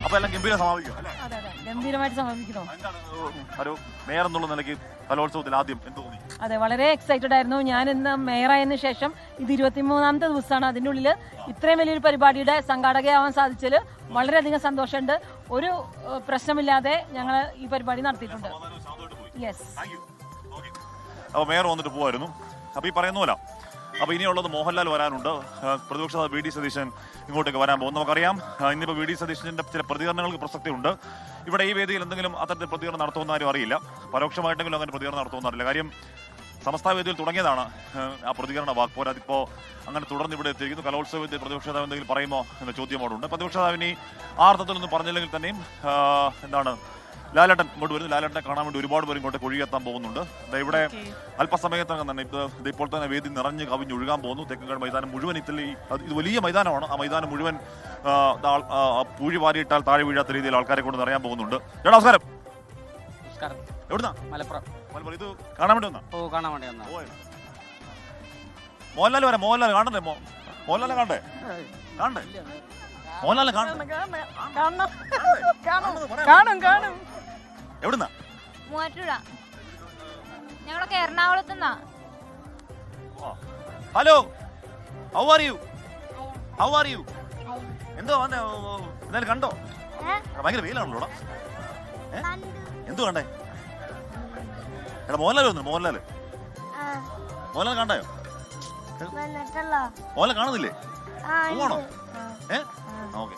അപ്പൊ എല്ലാം ഗംഭീരം സമാപിക്കും അല്ലേ? ഗംഭീരമായിട്ട് സമാപിക്കുന്നു. ഒരു മേയർ എന്നുള്ള നിലയ്ക്ക് കലോത്സവത്തിൽ ആദ്യം എന്ത് തോന്നി? അതെ, വളരെ എക്സൈറ്റഡ് ആയിരുന്നു. ഞാൻ ഇന്ന് മേയറായതിനു ശേഷം ഇത് 23ാമത്തെ ദിവസമാണ്. അതിൻ്റെ ഉള്ളിൽ ഇത്രയും വലിയൊരു പരിപാടിയുടെ സംഘാടകയാവാൻ സാധിച്ചതിൽ വളരെയധികം സന്തോഷമുണ്ട്. ഒരു പ്രശ്നമില്ലാതെ ഞങ്ങൾ ഈ പരിപാടി നടത്തിയിട്ടുണ്ട്. യെസ്. അപ്പോൾ മേയർ വന്നിട്ട് പോവായിരുന്നു. അപ്പോൾ ഈ പറയുന്ന പോലെ അപ്പോൾ ഇനിയുള്ളത് മോഹൻലാൽ വരാനുണ്ട്. പ്രതിപക്ഷ വി ഡി സതീശൻ ഇങ്ങോട്ടേക്ക് വരാൻ പോകും. നമുക്കറിയാം ഇന്നിപ്പോൾ വി ഡി സതീശൻ്റെ ചില പ്രതികരണങ്ങൾക്ക് പ്രസക്തിയുണ്ട്. ഇവിടെ ഈ വേദിയിൽ എന്തെങ്കിലും അത്തരത്തിൽ പ്രതികരണം നടത്തുമെന്ന് ആരും അറിയില്ല. പരോക്ഷമായിട്ടെങ്കിലും അങ്ങനെ പ്രതികരണം നടത്തുമെന്ന് അറിയില്ല. കാര്യം സമസ്ത വേദിയിൽ തുടങ്ങിയതാണ് ആ പ്രതികരണ വാക്പോര്. അതിപ്പോൾ അങ്ങനെ തുടർന്ന് ഇവിടെ എത്തിയിരിക്കുന്നു. കലോത്സവ വേദിയിൽ പ്രതിപക്ഷ നേതാവ് എന്തെങ്കിലും പറയുമോ എന്ന ചോദ്യം അവിടെ ഉണ്ട്. പ്രതിപക്ഷ നേതാവിനി ആ അർത്ഥത്തിലൊന്നും പറഞ്ഞില്ലെങ്കിൽ തന്നെയും എന്താണ് ലാലേട്ടൻ ഇങ്ങോട്ട് വരുന്നു. ലാലേട്ടനെ കാണാൻ വേണ്ടി ഒരുപാട് പേര് ഇങ്ങോട്ട് ഒഴുകിയെത്താൻ പോകുന്നുണ്ട്. ഇവിടെ അല്പസമയത്തിനകം തന്നെ ഇപ്പോൾ തന്നെ വേദി നിറഞ്ഞ് കവിഞ്ഞൊഴുകാൻ പോകുന്നു. തെക്കൻകാട് മൈതാനം മുഴുവൻ ഇത് വലിയ മൈതാനമാണ്. ആ മൈതാനം മുഴുവൻ പൂഴി വാരിയിട്ടാൽ താഴെ വീഴാത്ത രീതിയിൽ ആൾക്കാരെ കൊണ്ട് നിറയാൻ പോകുന്നുണ്ട്. നമസ്കാരം. എവിടുന്നാ? മലപ്പുറം. ഇത് കാണാൻ വേണ്ടി വന്നാ? കാണാൻ വേണ്ടി വന്നാ. മോഹൻലാൽ വരാം. മോഹൻലാൽ കാണണ്ടേ? മോഹൻലാലെ കാണണ്ടേ? കാണണ്ടേ? മോഹൻലാലെ കാണും. എവിടുന്നാ? മൂവാറ്റുപുഴ. ഞങ്ങളൊക്കെ എറണാകുളത്തുനിന്നാ. Hello, how are you? എന്തോ എന്തായാലും കണ്ടോ? ഭയങ്കര വെയിലാണല്ലോ. എന്തു കണ്ടേ? എടാ മോഹൻലാൽ വന്നു. മോഹൻലാൽ കണ്ടായോ? മോഹൻലാൽ കാണുന്നില്ലേ? പോവാണോ? ഓക്കെ.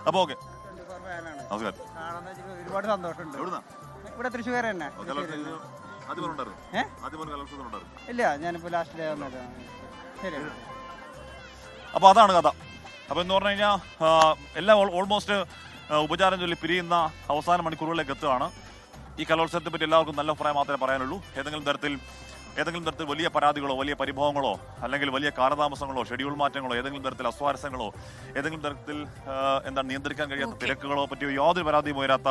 അപ്പൊ ഓക്കെ, നമസ്കാരം. ഒരുപാട് സന്തോഷമുണ്ട്. ഇവിടെ തൃശ്ശൂർ തന്നെ. ഇല്ല, ഞാനിപ്പോ ലാസ്റ്റ് ഡേ വന്നത്. ശരി. അപ്പൊ അതാണ് കഥ. അപ്പൊ എന്ന് പറഞ്ഞു കഴിഞ്ഞാൽ എല്ലാം ഓൾമോസ്റ്റ് ഉപചാരം ചൊല്ലി പിരിയുന്ന അവസാന മണിക്കൂറുകളിലേക്ക് എത്തുകയാണ്. ഈ കലോത്സവത്തെ പറ്റി എല്ലാവർക്കും നല്ല അഭിപ്രായം മാത്രമേ പറയാനുള്ളൂ. ഏതെങ്കിലും തരത്തിൽ വലിയ പരാതികളോ വലിയ പരിഭവങ്ങളോ അല്ലെങ്കിൽ വലിയ കാലതാമസങ്ങളോ ഷെഡ്യൂൾ മാറ്റങ്ങളോ ഏതെങ്കിലും തരത്തിൽ അസ്വാരസ്യങ്ങളോ ഏതെങ്കിലും തരത്തിൽ നിയന്ത്രിക്കാൻ കഴിയാത്ത തിരക്കുകളോ പറ്റിയോ യാതൊരു പരാതിയും ഉയരാത്ത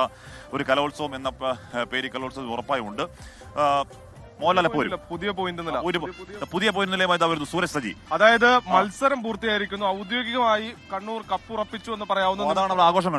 ഒരു കലോത്സവം എന്ന പേര് കലോത്സവം ഉറപ്പായും ഉണ്ട്. മോഹൻലാൽ പുതിയ പോയിന്റ് നിലയുമായി വരുന്നു സൂരജ് സജി. അതായത് മത്സരം പൂർത്തിയായിരിക്കുന്നു. ഔദ്യോഗികമായി കണ്ണൂർ കപ്പ് ഉറപ്പിച്ചു എന്ന് പറയാവുന്ന അതാണ് ആഘോഷം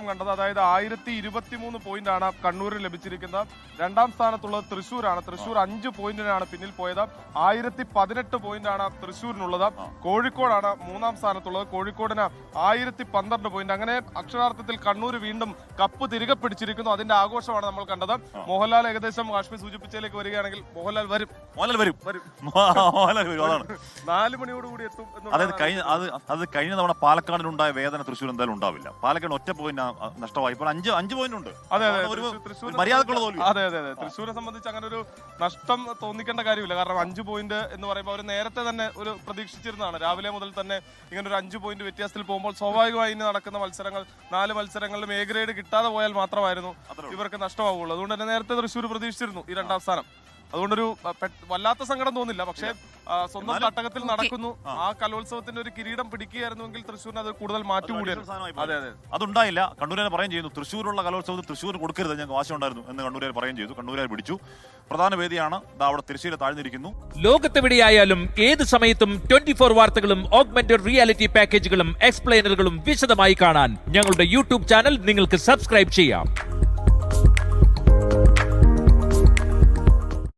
കണ്ടത്. അതായത് 1023 പോയിന്റാണ് കണ്ണൂരിന് ലഭിച്ചിരിക്കുന്നത്. രണ്ടാം സ്ഥാനത്തുള്ളത് തൃശ്ശൂരാണ്. തൃശ്ശൂർ 5 പോയിന്റിനാണ് പിന്നിൽ പോയത്. 1018 പോയിന്റാണ് തൃശ്ശൂരിനുള്ളത്. കോഴിക്കോടാണ് മൂന്നാം സ്ഥാനത്തുള്ളത്. കോഴിക്കോടിന് 1012 പോയിന്റ്. അങ്ങനെ അക്ഷരാർത്ഥത്തിൽ കണ്ണൂർ വീണ്ടും കപ്പ് തിരികെ പിടിച്ചിരിക്കുന്നു. അതിന്റെ ആഘോഷമാണ് നമ്മൾ കണ്ടത്. മോഹൻലാൽ ഏകദേശം കാശ്മീർ സൂചിപ്പിച്ചതിലേക്ക് വരികയാണെങ്കിൽ മോഹൻലാൽ വരും. അതാണ് 4 മണിയോടുകൂടി എത്തും. അതായത് കഴിഞ്ഞ തവണ പാലക്കാടിനുണ്ടായ വേദന തൃശ്ശൂർ എന്തായാലും ഉണ്ടാവില്ല. പാലക്കാട് ഒറ്റ പോയിന്റ് നഷ്ടമായി. ഇപ്പോൾ 5 പോയിന്റ് ഉണ്ട്. അതെ, മര്യാദക്കുള്ള തൃശ്ശൂരിനെ സംബന്ധിച്ച് അങ്ങനെ ഒരു നഷ്ടം തോന്നിക്കേണ്ട കാര്യമില്ല. കാരണം 5 പോയിന്റ് എന്ന് പറയുമ്പോൾ അവർ നേരത്തെ തന്നെ ഒരു പ്രതീക്ഷിച്ചിരുന്നതാണ്. രാവിലെ മുതൽ തന്നെ ഇങ്ങനെ ഒരു 5 പോയിന്റ് വ്യത്യാസത്തിൽ പോകുമ്പോൾ സ്വാഭാവികമായി ഇനി നടക്കുന്ന മത്സരങ്ങൾ 4 മത്സരങ്ങളിലും എ ഗ്രേഡ് കിട്ടാതെ പോയാൽ മാത്രമായിരുന്നു ഇവർക്ക് നഷ്ടമാവുള്ളൂ. അതുകൊണ്ട് തന്നെ നേരത്തെ തൃശ്ശൂർ പ്രതീക്ഷിച്ചിരുന്നു ഈ 2ാം സ്ഥാനം. അതുകൊണ്ടൊരു വല്ലാത്ത സങ്കടം തോന്നില്ല. പക്ഷേ സ്വന്തം തട്ടകത്തിൽ നടക്കുന്നു. ആ കലോത്സവത്തിന്റെ ഒരു കിരീടം പിടിക്കുകയായിരുന്നുവെങ്കിൽ തൃശ്ശൂരിന് അത് കൂടുതൽ മാറ്റുകൂടിയായിരുന്നു. അതെ, അതുണ്ടായില്ല. കണ്ണൂരിനെ പറയുകയും ചെയ്യുന്നു തൃശ്ശൂരുള്ള കലോത്സവത്തിൽ തൃശ്ശൂർ കൊടുക്കരുത്, ഞങ്ങൾക്ക് വാശിയുണ്ടായിരുന്നു എന്ന് കണ്ണൂരിൽ പറയുകയും ചെയ്തു. കണ്ണൂരിൽ പിടിച്ചു. പ്രധാന വേദിയാണ് അവിടെ തിരശ്ശീല താഴ്ന്നിരിക്കുന്നു. ലോകത്തെവിടെയായാലും ഏത് സമയത്തും 24 വാർത്തകളും ഓഗ്മെന്റഡ് റിയാലിറ്റി പാക്കേജുകളും എക്സ്പ്ലെയിനറുകളും വിശദമായി കാണാൻ ഞങ്ങളുടെ യൂട്യൂബ് ചാനൽ നിങ്ങൾക്ക് സബ്സ്ക്രൈബ് ചെയ്യാം.